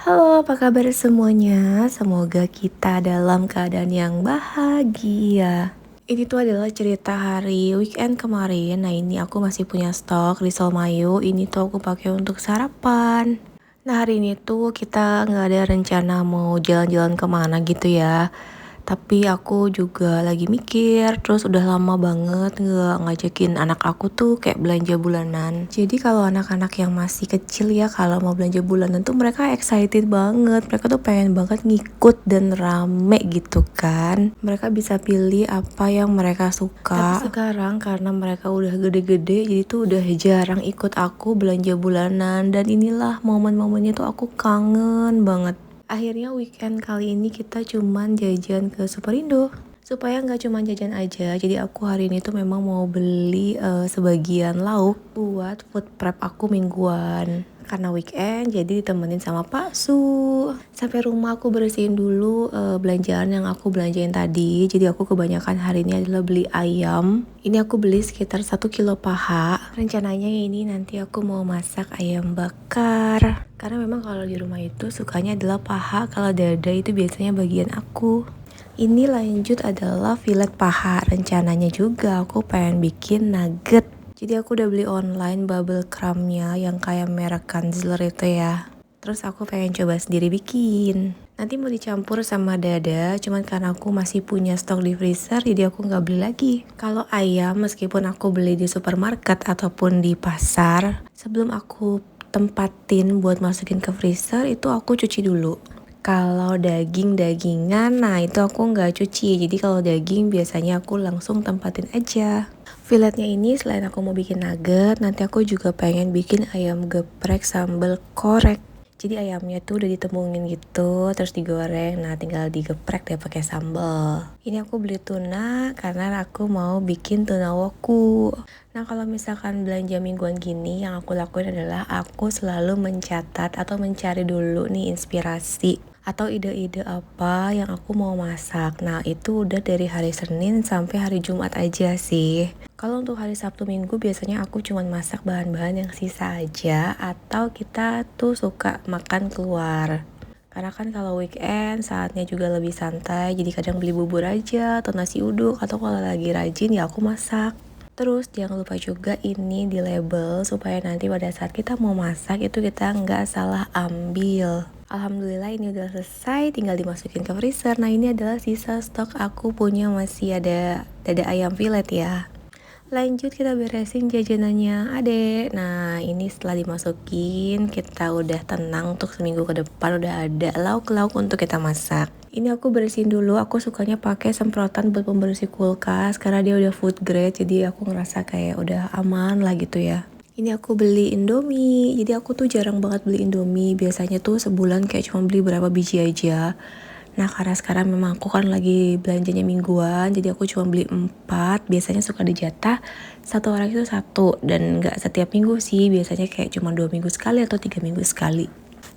Halo, apa kabar semuanya? Semoga kita dalam keadaan yang bahagia. Ini tuh adalah cerita hari weekend kemarin. Nah, ini aku masih punya stok risol mayo. Ini tuh aku pakai untuk sarapan. Nah, hari ini tuh kita nggak ada rencana mau jalan-jalan kemana gitu ya. Tapi aku juga lagi mikir, terus udah lama banget nggak ngajakin anak aku tuh kayak belanja bulanan. Jadi kalau anak-anak yang masih kecil ya, kalau mau belanja bulanan tuh mereka excited banget. Mereka tuh pengen banget ngikut dan rame gitu kan. Mereka bisa pilih apa yang mereka suka. Tapi sekarang karena mereka udah gede-gede, jadi tuh udah jarang ikut aku belanja bulanan. Dan inilah momen-momennya tuh aku kangen banget. Akhirnya weekend kali ini kita cuman jajan ke Superindo. Supaya nggak cuma jajan aja, jadi aku hari ini tuh memang mau beli sebagian lauk buat food prep aku mingguan. Karena weekend, jadi ditemenin sama Pak Su. Sampai rumah aku bersihin dulu belanjaan yang aku belanjain tadi. Jadi aku kebanyakan hari ini adalah beli ayam. Ini aku beli sekitar 1 kilo paha. Rencananya ini nanti aku mau masak ayam bakar. Karena memang kalau di rumah itu sukanya adalah paha, kalau dada itu biasanya bagian aku. Ini lanjut adalah fillet paha. Rencananya juga aku pengen bikin nugget. Jadi aku udah beli online bubble crumbnya yang kayak merek Kanzler itu ya. Terus aku pengen coba sendiri bikin. Nanti mau dicampur sama dada, cuman karena aku masih punya stok di freezer, jadi aku nggak beli lagi. Kalau ayam, meskipun aku beli di supermarket ataupun di pasar, sebelum aku tempatin buat masukin ke freezer, itu aku cuci dulu. Kalau daging-dagingan, nah itu aku nggak cuci. Jadi kalau daging biasanya aku langsung tempatin aja. Filletnya ini selain aku mau bikin nugget, nanti aku juga pengen bikin ayam geprek sambal korek. Jadi ayamnya tuh udah ditembungin gitu, terus digoreng. Nah tinggal digeprek deh pakai sambal. Ini aku beli tuna karena aku mau bikin tuna woku. Nah kalau misalkan belanja mingguan gini, yang aku lakuin adalah aku selalu mencatat atau mencari dulu nih inspirasi atau ide-ide apa yang aku mau masak. Nah itu udah dari hari Senin sampai hari Jumat aja sih. Kalau untuk hari Sabtu Minggu biasanya aku cuma masak bahan-bahan yang sisa aja, atau kita tuh suka makan keluar. Karena kan kalau weekend saatnya juga lebih santai, jadi kadang beli bubur aja atau nasi uduk, atau kalau lagi rajin ya aku masak. Terus jangan lupa juga ini di label supaya nanti pada saat kita mau masak itu kita nggak salah ambil. Alhamdulillah ini udah selesai, tinggal dimasukin ke freezer. Nah ini adalah sisa stok aku punya, masih ada dada ayam fillet ya. Lanjut kita beresin jajanannya adek. Nah ini setelah dimasukin, kita udah tenang untuk seminggu ke depan, udah ada lauk-lauk untuk kita masak. Ini aku bersihin dulu, aku sukanya pakai semprotan buat pembersih kulkas karena dia udah food grade, jadi aku ngerasa kayak udah aman lah gitu ya. Ini aku beli Indomie, jadi aku tuh jarang banget beli Indomie, biasanya tuh sebulan kayak cuma beli berapa biji aja. Nah karena sekarang memang aku kan lagi belanjanya mingguan, jadi aku cuma beli 4, biasanya suka dijatah satu orang itu satu, dan nggak setiap minggu sih, biasanya kayak cuma 2 minggu sekali atau 3 minggu sekali.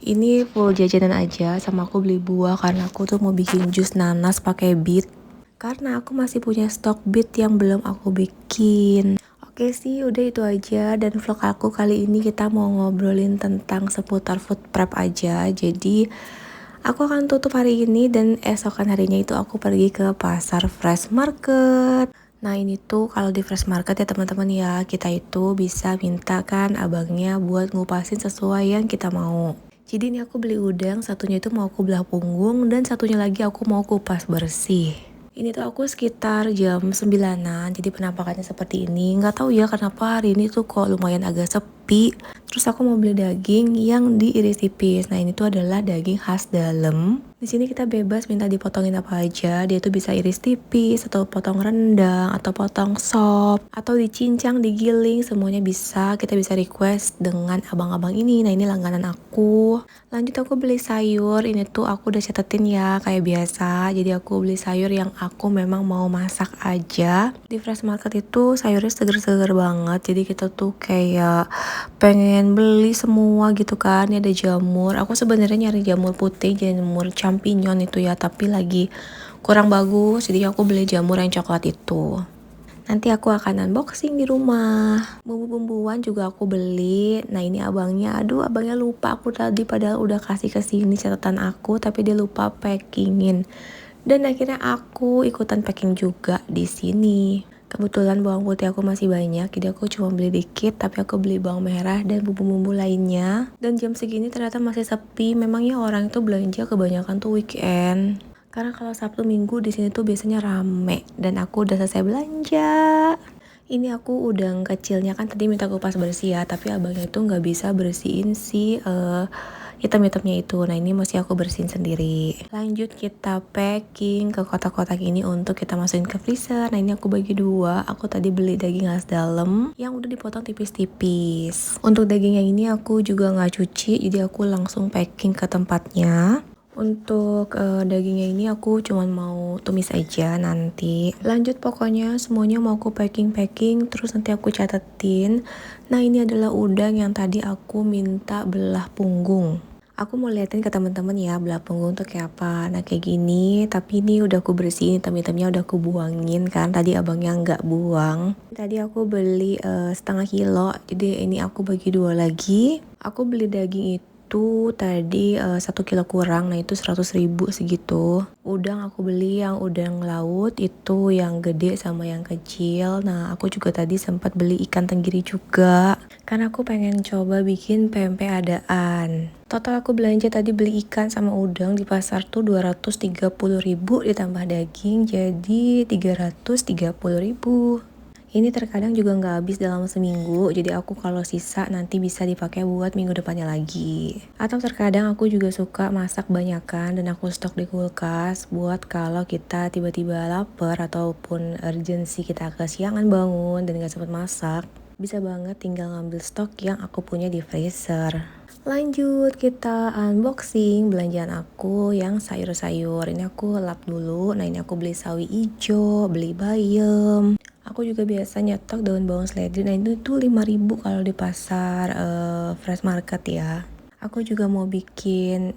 Ini full jajanan aja, sama aku beli buah karena aku tuh mau bikin jus nanas pakai beet. Karena aku masih punya stok beet yang belum aku bikin. Oke sih, udah itu aja, dan vlog aku kali ini kita mau ngobrolin tentang seputar food prep aja. Jadi aku akan tutup hari ini dan esokan harinya itu aku pergi ke pasar Fresh Market. Nah ini tuh kalau di Fresh Market ya teman-teman ya, kita itu bisa minta kan abangnya buat ngupasin sesuai yang kita mau. Jadi ini aku beli udang, satunya itu mau aku belah punggung, dan satunya lagi aku mau kupas bersih. Ini tuh aku sekitar jam 9-an, jadi penampakannya seperti ini. Nggak tahu ya kenapa hari ini tuh kok lumayan agak sepi. Terus aku mau beli daging yang diiris tipis. Nah ini tuh adalah daging khas dalam. Di sini kita bebas minta dipotongin apa aja. Dia tuh bisa iris tipis, atau potong rendang, atau potong sop, atau dicincang, digiling, semuanya bisa. Kita bisa request dengan abang-abang ini. Nah ini langganan aku. Lanjut aku beli sayur. Ini tuh aku udah catetin ya kayak biasa. Jadi aku beli sayur yang aku memang mau masak aja. Di Fresh Market itu sayurnya seger-seger banget. Jadi kita tuh kayak pengen beli semua gitu kan. Ini ada jamur. Aku sebenarnya nyari jamur putih, jamur champignon itu ya, tapi lagi kurang bagus. Jadi aku beli jamur yang coklat itu. Nanti aku akan unboxing di rumah. Bumbu-bumbuan juga aku beli. Nah ini abangnya, aduh abangnya lupa aku tadi padahal udah kasih ke sini catatan aku, tapi dia lupa packingin. Dan akhirnya aku ikutan packing juga di sini. Kebetulan bawang putih aku masih banyak, jadi aku cuma beli dikit, tapi aku beli bawang merah dan bumbu-bumbu lainnya. Dan jam segini ternyata masih sepi. Memangnya orang itu belanja kebanyakan tuh weekend. Karena kalau Sabtu Minggu di sini tuh biasanya rame dan aku udah selesai belanja. Ini aku udang kecilnya kan tadi minta kupas bersih ya, tapi abangnya itu nggak bisa bersihin si hitam-hitamnya itu. Nah ini masih aku bersihin sendiri. Lanjut kita packing ke kotak-kotak ini untuk kita masukin ke freezer. Nah ini aku bagi dua. Aku tadi beli daging khas dalam yang udah dipotong tipis-tipis. Untuk dagingnya ini aku juga nggak cuci, jadi aku langsung packing ke tempatnya. Untuk dagingnya ini aku cuman mau tumis aja nanti. Lanjut pokoknya semuanya mau aku packing terus nanti aku catetin. Nah ini adalah udang yang tadi aku minta belah punggung. Aku mau liatin ke teman-teman ya belah punggung tuh kayak apa. Nah kayak gini, tapi ini udah aku bersihin, hitam-hitamnya udah aku buangin kan. Tadi abangnya nggak buang. Tadi aku beli setengah kilo, jadi ini aku bagi dua lagi. Aku beli daging itu tadi 1 kilo kurang, nah itu 100.000 segitu. Udang aku beli yang udang laut itu yang gede sama yang kecil. Nah aku juga tadi sempat beli ikan tenggiri juga karena aku pengen coba bikin pempek adaan. Total aku belanja tadi beli ikan sama udang di pasar tuh 230.000 ditambah daging jadi 330.000. Ini terkadang juga nggak habis dalam seminggu, jadi aku kalau sisa nanti bisa dipakai buat minggu depannya lagi. Atau terkadang aku juga suka masak banyakan dan aku stok di kulkas buat kalau kita tiba-tiba lapar ataupun urgensi kita kesiangan bangun dan nggak sempat masak. Bisa banget tinggal ngambil stok yang aku punya di freezer. Lanjut kita unboxing belanjaan aku yang sayur-sayur. Ini aku lap dulu. Nah ini aku beli sawi ijo, beli bayam. Aku juga biasa nyetok daun bawang seledri. Nah itu tuh 5.000 kalau di pasar fresh market ya. Aku juga mau bikin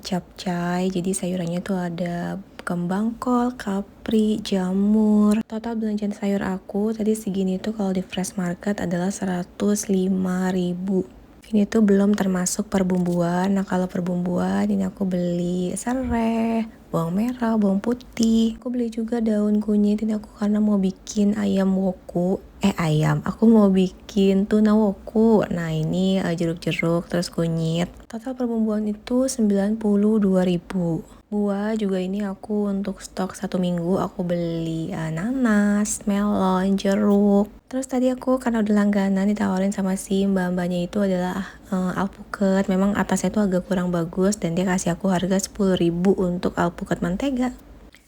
capcay. Jadi sayurannya tuh ada kembang kol, kapri, jamur. Total belanjaan sayur aku tadi segini tuh kalau di fresh market adalah 105.000. Ini tuh belum termasuk perbumbuan. Nah kalau perbumbuan ini aku beli serai, bawang merah, bawang putih. Aku beli juga daun kunyit ini aku karena mau bikin ayam woku. Aku mau bikin tuna woku. Nah ini jeruk-jeruk terus kunyit. Total perbumbuan itu 92.000. Buah juga ini aku untuk stok 1 minggu aku beli nanas, melon, jeruk. Terus tadi aku karena udah langganan ditawarin sama si mbak-mbaknya itu adalah alpukat. Memang atasnya itu agak kurang bagus dan dia kasih aku harga 10.000 untuk alpukat mentega.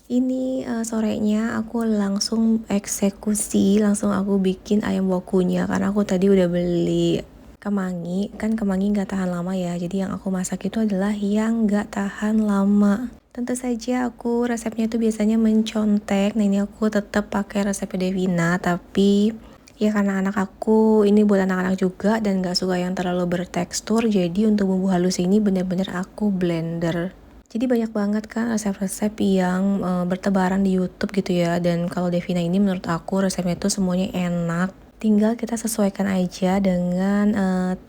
Ini sorenya aku langsung eksekusi, langsung aku bikin ayam wokunya karena aku tadi udah beli kemangi. Kan kemangi nggak tahan lama ya, jadi yang aku masak itu adalah yang nggak tahan lama. Tentu saja aku resepnya itu biasanya mencontek. Nah ini aku tetap pakai resepnya Devina, tapi ya karena anak aku ini buat anak-anak juga dan gak suka yang terlalu bertekstur, jadi untuk bumbu halus ini bener-bener aku blender. Jadi banyak banget kan resep-resep yang bertebaran di YouTube gitu ya. Dan kalau Devina ini menurut aku resepnya itu semuanya enak. Tinggal kita sesuaikan aja dengan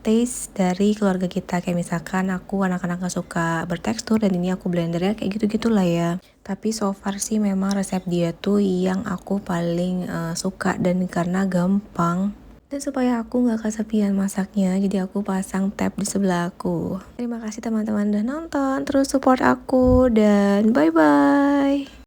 taste dari keluarga kita. Kayak misalkan aku anak-anak gak suka bertekstur dan ini aku blendernya kayak gitu-gitulah ya. Tapi so far sih memang resep dia tuh yang aku paling suka dan karena gampang. Dan supaya aku gak kesepian masaknya, jadi aku pasang tab di sebelah aku. Terima kasih teman-teman udah nonton, terus support aku dan bye-bye.